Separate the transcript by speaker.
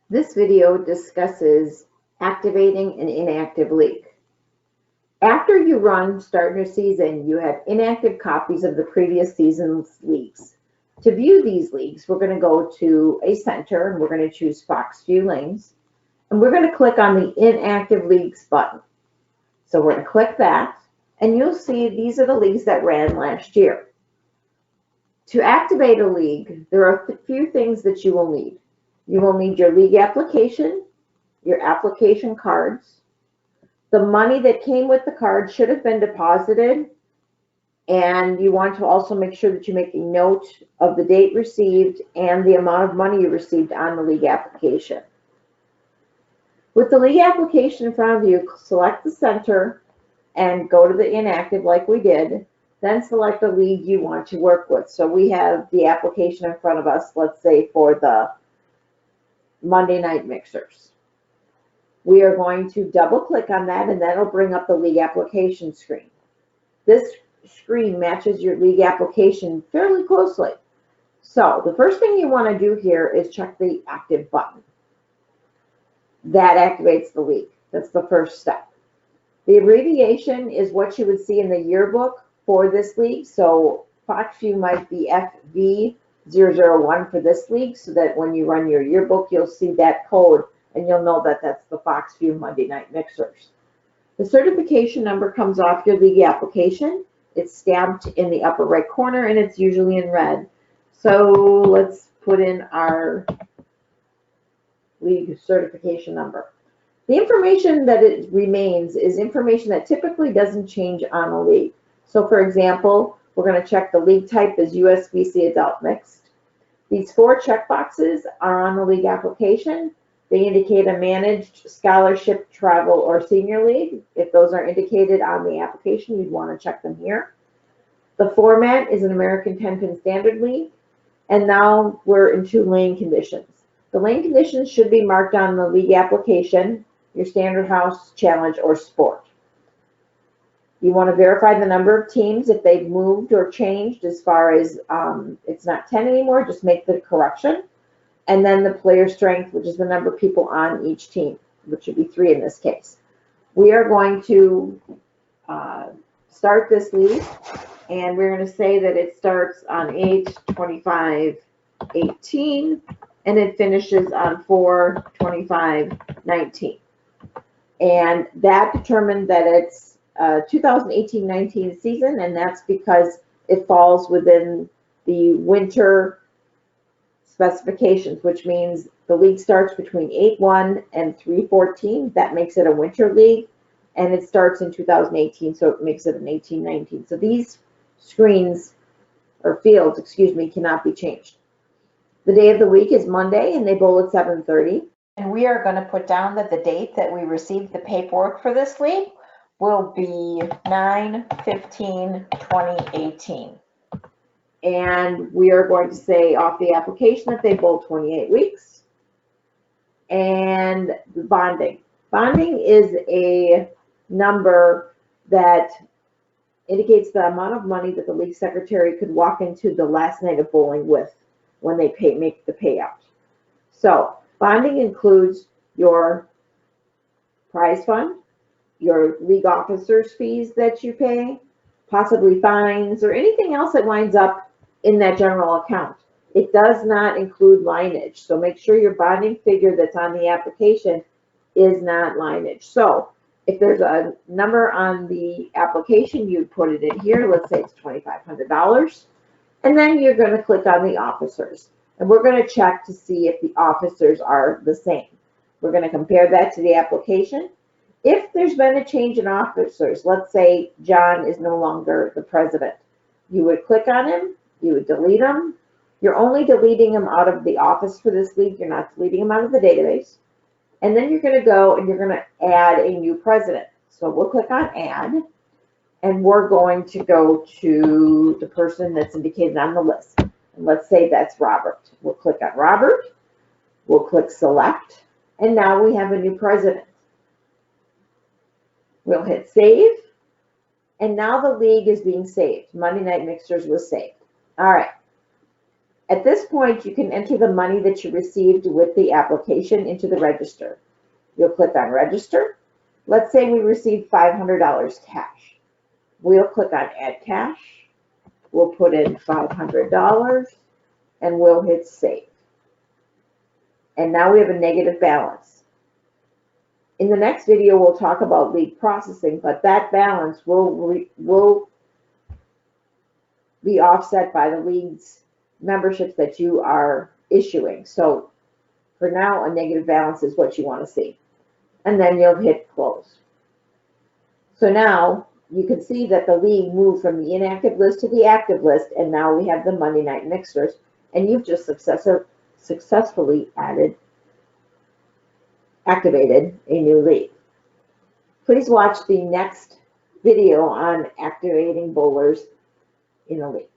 Speaker 1: This video discusses activating an inactive league. After you start your season, you have inactive copies of the previous season's leagues. To view these leagues, we're going to go to a center and we're going to choose Fox View Lanes. And we're going to click on the Inactive Leagues button. So we're going to click that and you'll see these are the leagues that ran last year. To activate a league, there are a few things that you will need. You will need your league application, your application cards. The money that came with the card should have been deposited, and you want to also make sure that you make a note of the date received and the amount of money you received on the league application. With the league application in front of you, select the center and go to the inactive like we did. Then select the league you want to work with. So we have the application in front of us, let's say for the Monday Night Mixers. We are going to double click on that and that'll bring up the league application screen. This screen matches your league application fairly closely. So the first thing you want to do here is check the active button. That activates the league. That's the first step. The abbreviation is what you would see in the yearbook for this league. So FoxView might be FV001 for this league, so that when you run your yearbook, you'll see that code and you'll know that that's the FoxView Monday Night Mixers. The certification number comes off your league application. It's stamped in the upper right corner and it's usually in red. So let's put in our league certification number. The information that it remains is information that typically doesn't change on a league. So for example, we're going to check the league type as USBC Adult Mixed. These 4 checkboxes are on the league application. They indicate a managed scholarship, travel, or senior league. If those are indicated on the application, you'd want to check them here. The format is an American 10-pin standard league. And now we're into lane conditions. The lane conditions should be marked on the league application, your standard house, challenge, or sport. You want to verify the number of teams if they've moved or changed as far as it's not 10 anymore, just make the correction. And then the player strength, which is the number of people on each team, which would be 3 in this case. We are going to start this league, and we're going to say that it starts on 8/25/18, and it finishes on 4/25/19. And that determined that it's 2018-19 season, and that's because it falls within the winter specifications, which means the league starts between 8/1 and 3/14. That makes it a winter league, and it starts in 2018, so it makes it an 18-19. So these screens, or fields, excuse me, cannot be changed. The day of the week is Monday, and they bowl at 7:30. And we are going to put down that the date that we received the paperwork for this league will be 9/15/2018. And we are going to say off the application that they bowl 28 weeks. And the bonding. Bonding is a number that indicates the amount of money that the league secretary could walk into the last night of bowling with when they make the payout. So bonding includes your prize fund, your league officers' fees that you pay, possibly fines, or anything else that winds up in that general account. It does not include lineage, so make sure your bonding figure that's on the application is not lineage. So if there's a number on the application, you'd put it in here. Let's say it's $2,500. And then you're going to click on the officers. And we're going to check to see if the officers are the same. We're going to compare that to the application. If there's been a change in officers, let's say John is no longer the president, you would click on him, you would delete him. You're only deleting him out of the office for this league. You're not deleting him out of the database. And then you're going to go and you're going to add a new president. So we'll click on add, and we're going to go to the person that's indicated on the list. And let's say that's Robert. We'll click on Robert. We'll click select. And now we have a new president. We'll hit save. And now the league is being saved. Monday Night Mixers was saved. All right. At this point, you can enter the money that you received with the application into the register. You'll click on register. Let's say we received $500 cash. We'll click on add cash. We'll put in $500 and we'll hit save. And now we have a negative balance. In the next video, we'll talk about league processing, but that balance will be offset by the league's memberships that you are issuing. So for now, a negative balance is what you want to see. And then you'll hit close. So now you can see that the league moved from the inactive list to the active list, and now we have the Monday Night Mixers, and you've just successfully activated a new league. Please watch the next video on activating bowlers in a league.